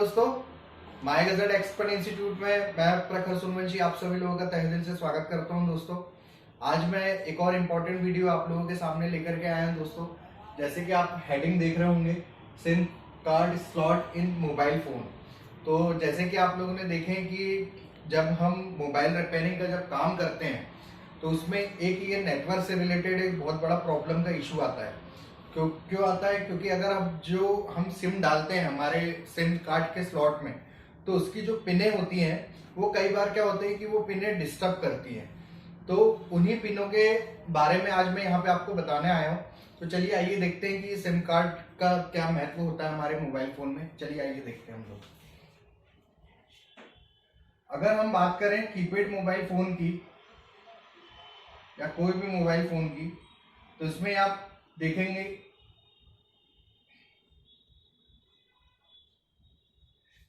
दोस्तों, my gazette expert institute में मैं प्रखर सूर्यवंशी आप सभी लोगों का तहे दिल से स्वागत करता हूं। दोस्तों, आज मैं एक और इम्पोर्टेंट वीडियो आप लोगों के सामने लेकर के आया हूं। दोस्तों, जैसे कि आप हेडिंग देख रहे होंगे, सिम कार्ड स्लॉट इन मोबाइल फोन। तो जैसे कि आप लोगों ने देखे कि जब हम मोबाइल रिपेयरिंग का जब काम करते हैं तो उसमें एक ये नेटवर्क से रिलेटेड एक बहुत बड़ा प्रॉब्लम का इशू आता है। क्यों आता है? क्योंकि अगर हम सिम डालते हैं हमारे सिम कार्ड के स्लॉट में, तो उसकी जो पिनें होती हैं वो कई बार क्या होता है कि वो पिनें डिस्टर्ब करती हैं। तो उन्हीं पिनों के बारे में आज मैं यहाँ पे आपको बताने आया हूँ। तो चलिए आइए देखते हैं कि सिम कार्ड का क्या महत्व होता है हमारे मोबाइल फोन में। चलिए आइए देखते हैं हम लोग। अगर हम बात करें कीपैड मोबाइल फोन की या कोई भी मोबाइल फोन की, तो इसमें आप देखेंगे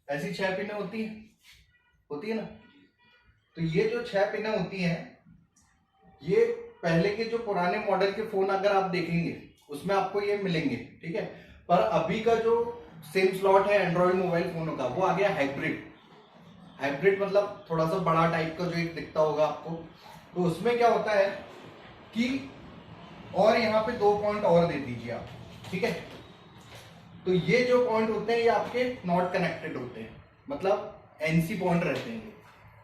ऐसी 6 पिनें होती है ना। तो ये जो 6 पिनें होती हैं, ये पहले के जो पुराने मॉडल के फोन अगर आप देखेंगे उसमें आपको ये मिलेंगे, ठीक है। पर अभी का जो सिम स्लॉट है एंड्रॉइड मोबाइल फोनों का, वो आ गया हाइब्रिड मतलब थोड़ा सा बड़ा टाइप का जो एक दिखता होगा आपको। तो उसमें क्या होता है कि और यहाँ पे 2 पॉइंट और दे दीजिए आप, ठीक है। तो ये जो पॉइंट होते हैं ये आपके नॉट कनेक्टेड होते हैं, मतलब एनसी पॉइंट रहते हैं,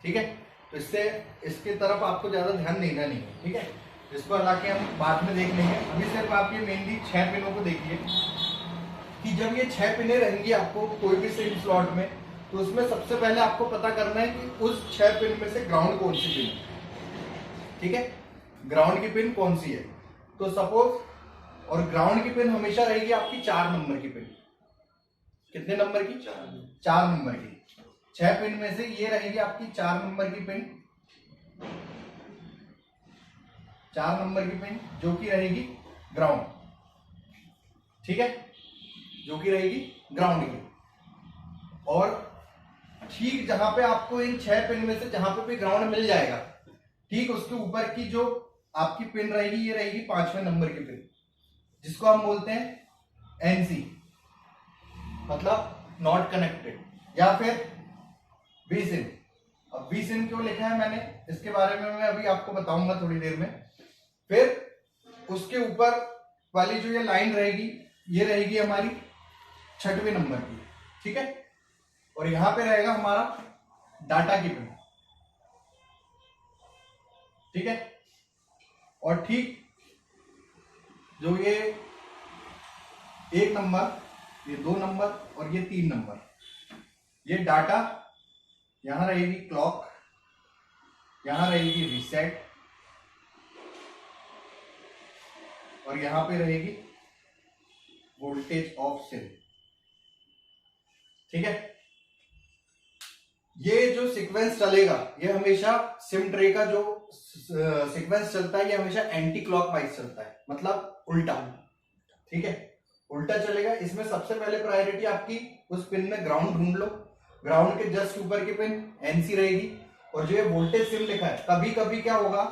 ठीक है। तो इससे इसके तरफ आपको ज्यादा ध्यान देना नहीं है, ठीक है। इसको हालांकि हम बाद में देख लेंगे। अभी सिर्फ आप ये मेनली 6 पिनों को देखिए कि जब ये 6 पिनें रहेंगी आपको कोई भी सिम स्लॉट में, तो उसमें सबसे पहले आपको पता करना है कि उस 6 पिन में से ग्राउंड कौन सी पिन है, ठीक है। ग्राउंड की पिन कौन सी है? तो सपोज, और ग्राउंड की पिन हमेशा रहेगी आपकी 4 नंबर की पिन। कितने नंबर की? 4 नंबर की। 6 पिन में से ये रहेगी आपकी 4 नंबर की पिन, 4 नंबर की पिन जो कि रहेगी ग्राउंड, ठीक है, जो कि रहेगी ग्राउंड की। और ठीक जहां पे आपको इन 6 पिन में से जहां पे भी ग्राउंड मिल जाएगा, ठीक उसके ऊपर की जो आपकी पिन रहेगी, ये रहेगी 5वें नंबर की पिन, जिसको हम बोलते हैं एनसी, मतलब नॉट कनेक्टेड, या फिर वी सिम। अब वी सिम क्यों लिखा है मैंने, इसके बारे में मैं अभी आपको बताऊंगा थोड़ी देर में। फिर उसके ऊपर वाली जो ये लाइन रहेगी, ये रहेगी हमारी 6वें नंबर की, ठीक है। और यहां पे रहेगा हमारा डाटा की पिन, ठीक है। और ठीक जो ये 1 नंबर, ये 2 नंबर और ये 3 नंबर, ये डाटा, यहां रहेगी क्लॉक, यहां रहेगी रीसेट, और यहां पे रहेगी वोल्टेज ऑफ सिम, ठीक है। ये जो सीक्वेंस चलेगा, ये हमेशा सिम ट्रे का जो सीक्वेंस चलता है, ये हमेशा एंटी क्लॉकवाइज चलता है, मतलब उल्टा, ठीक है, उल्टा चलेगा। इसमें सबसे पहले प्रायोरिटी आपकी उस पिन में ग्राउंड ढूंढ लो, ग्राउंड के जस्ट ऊपर की पिन एनसी रहेगी। और जो ये वोल्टेज सिम लिखा है, कभी कभी क्या होगा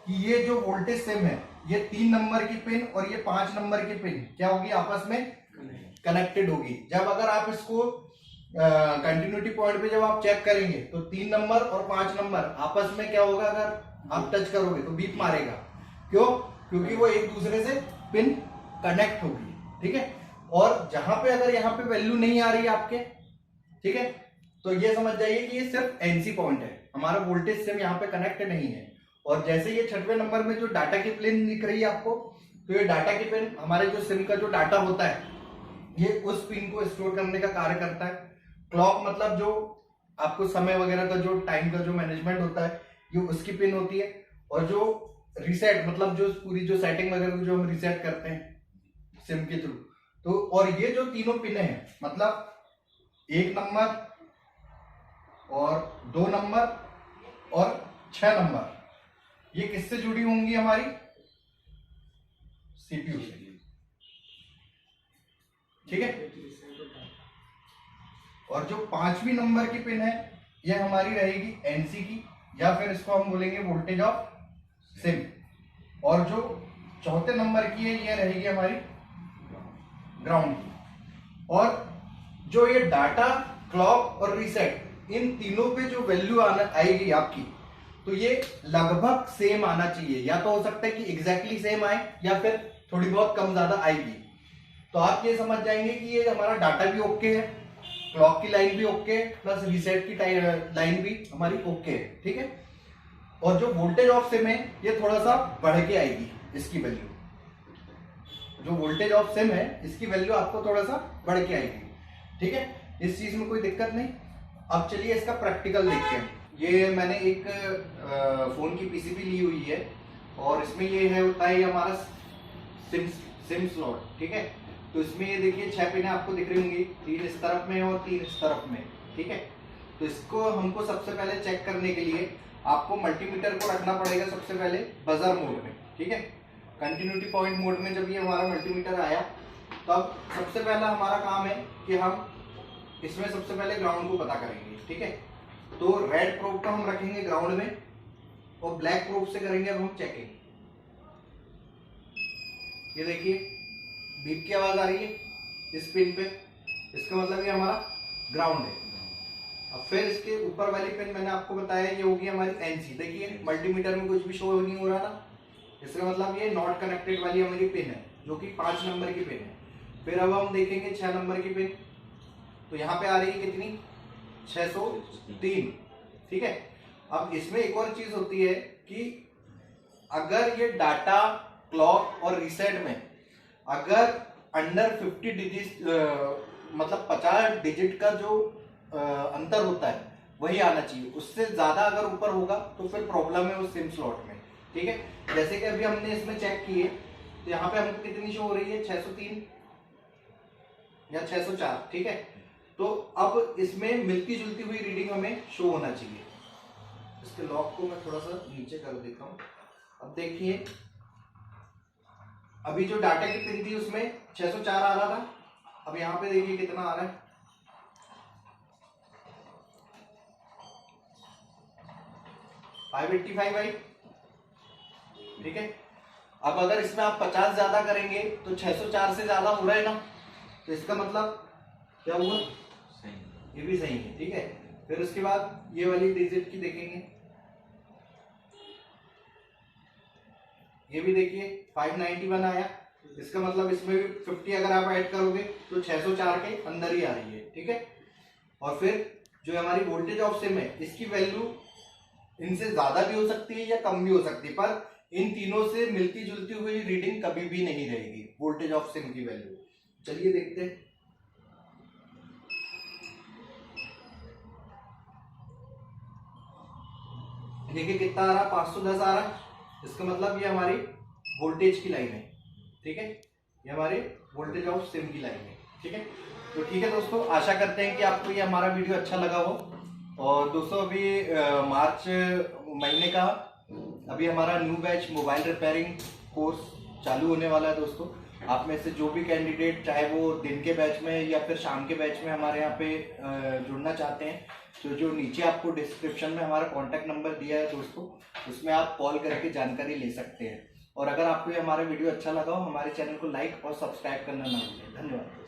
कि ये जो वोल्टेज सिम है, ये 3 नंबर की पिन और ये 5 नंबर की पिन क्या होगी, आपस में कनेक्टेड होगी। जब अगर आप इसको कंटिन्यूटी पॉइंट पे जब आप चेक करेंगे, तो 3 नंबर और 5 नंबर आपस में क्या होगा, अगर आप टच करोगे तो बीप मारेगा। क्यों? क्योंकि वो एक दूसरे से पिन कनेक्ट होगी, ठीक है। और जहां पे अगर यहाँ पे वैल्यू नहीं आ रही है आपके, ठीक है, तो ये समझ जाइए कि ये सिर्फ एनसी पॉइंट है, हमारा वोल्टेज सिम यहाँ पे कनेक्ट नहीं है। और जैसे ये 6वें नंबर में जो डाटा की पिन दिख रही है आपको, तो ये डाटा की पिन हमारे जो सिम का जो डाटा होता है, ये उस पिन को स्टोर करने का कार्य करता है। क्लॉक मतलब जो आपको समय वगैरह का जो टाइम का जो मैनेजमेंट होता है, ये उसकी पिन होती है। और जो रीसेट मतलब जो पूरी जो सेटिंग वगैरह जो हम रीसेट करते हैं सिम के थ्रू, तो और ये जो तीनों पिन है, मतलब 1 नंबर और 2 नंबर और 6 नंबर, ये किससे जुड़ी होंगी, हमारी सीपीयू से, ठीक है। और जो 5वीं नंबर की पिन है, ये हमारी रहेगी एनसी की, या फिर इसको हम बोलेंगे वोल्टेज ऑफ सिम। और जो 4थे नंबर की है, ये रहेगी हमारी ग्राउंड की। और जो ये डाटा क्लॉक और रीसेट, इन तीनों पे जो वैल्यू आना आएगी आपकी, तो ये लगभग सेम आना चाहिए। या तो हो सकता है कि एग्जैक्टली सेम आए या फिर थोड़ी बहुत कम ज्यादा आएगी। तो आप ये समझ जाएंगे कि ये हमारा डाटा भी ओके है, क्लॉक की लाइन भी ओके है, प्लस रीसेट की लाइन भी हमारी ओके है, ठीक है। और जो वोल्टेज ऑफ सिम है ये थोड़ा सा बढ़ के आएगी, इसकी वैल्यू, जो वोल्टेज ऑफ सिम है इसकी वैल्यू आपको थोड़ा सा बढ़ के आएगी, ठीक है। इस चीज में कोई दिक्कत नहीं। अब चलिए इसका प्रैक्टिकल देखते हैं। ये मैंने एक फोन की पीसीबी ली हुई है और इसमें ये है होता है ये हमारा सिम स्लॉट, ठीक है। तो इसमें ये देखिए 6 पिन आपको दिख रही होंगी, 3 इस तरफ में और 3 इस तरफ में, ठीक है। तो इसको हमको सबसे पहले चेक करने के लिए आपको मल्टीमीटर को रखना पड़ेगा सबसे पहले बजर मोड में, ठीक है। कंटिन्यूटी पॉइंट मोड में जब ये हमारा मल्टीमीटर आया, तब सबसे पहला हमारा काम है कि हम इसमें सबसे पहले ग्राउंड को पता करेंगे, ठीक है। तो रेड प्रोब को हम रखेंगे ग्राउंड में और ब्लैक प्रोब से करेंगे अब हम चेकिंग। ये देखिए बीप की आवाज आ रही है इस पिन पे, इसका मतलब ये हमारा ग्राउंड है। अब फिर इसके ऊपर वाली पिन मैंने आपको बताया ये होगी हमारी एनसी। देखिए मल्टीमीटर में कुछ भी शो नहीं हो रहा था, इसका मतलब ये नॉट कनेक्टेड वाली हमारी पिन है, जो कि 5 नंबर की पिन है। फिर अब हम देखेंगे 6 नंबर की पिन, तो यहाँ पे आ रही है कितनी, 603, ठीक है। अब इसमें एक और चीज होती है कि अगर ये डाटा क्लॉक और रीसेट में अगर अंडर 50 डिजिट मतलब 50 डिजिट का जो अंतर होता है वही आना चाहिए, उससे ज्यादा अगर ऊपर होगा तो फिर प्रॉब्लम है उस सिम स्लॉट में, ठीक है। जैसे कि अभी हमने इसमें चेक किए तो यहाँ पे हमको कितनी शो हो रही है, 603 या 604, ठीक है। तो अब इसमें मिलती जुलती हुई रीडिंग हमें शो होना चाहिए। इसके लॉक को मैं थोड़ा सा नीचे कर देता हूं। अब देखिए अभी जो डाटा की पिन थी उसमें 604 आ रहा था, अब यहां पे देखिए कितना आ रहा है, 585 भाई, ठीक है। अब अगर इसमें आप 50 ज्यादा करेंगे तो 604 से ज्यादा हो रहा है ना, तो इसका मतलब क्या हुआ, ये भी सही है, ठीक है। फिर उसके बाद ये वाली डिजिट की देखेंगे, ये भी देखिए 591 आया, इसका मतलब इसमें भी 50 अगर आप ऐड करोगे तो 604 के अंदर ही आ रही है, ठीक है। और फिर जो हमारी वोल्टेज ऑफ सिम है इसकी वैल्यू इनसे ज्यादा भी हो सकती है या कम भी हो सकती है, पर इन तीनों से मिलती जुलती हुई रीडिंग कभी भी नहीं रहेगी वोल्टेज ऑफ सिम की वैल्यू। चलिए देखते हैं। देखिए कितना आ रहा, 510 आ रहा, इसका मतलब ये हमारी वोल्टेज की लाइन है, ठीक है। ये हमारे वोल्टेज ऑफ सिम की लाइन है, ठीक है। तो ठीक है दोस्तों, आशा करते हैं कि आपको ये हमारा वीडियो अच्छा लगा हो। और दोस्तों अभी मार्च महीने का अभी हमारा new batch mobile repairing course चालू होने वाला है दोस्तों। आप में से जो भी कैंडिडेट चाहे वो दिन के बैच में या फिर शाम के बैच में हमारे यहाँ पे जुड़ना चाहते हैं, तो जो नीचे आपको डिस्क्रिप्शन में हमारा कॉन्टैक्ट नंबर दिया है दोस्तों, उसमें आप कॉल करके जानकारी ले सकते हैं। और अगर आपको ये हमारा वीडियो अच्छा लगा हो, हमारे चैनल को लाइक और सब्सक्राइब करना ना भूलें। धन्यवाद।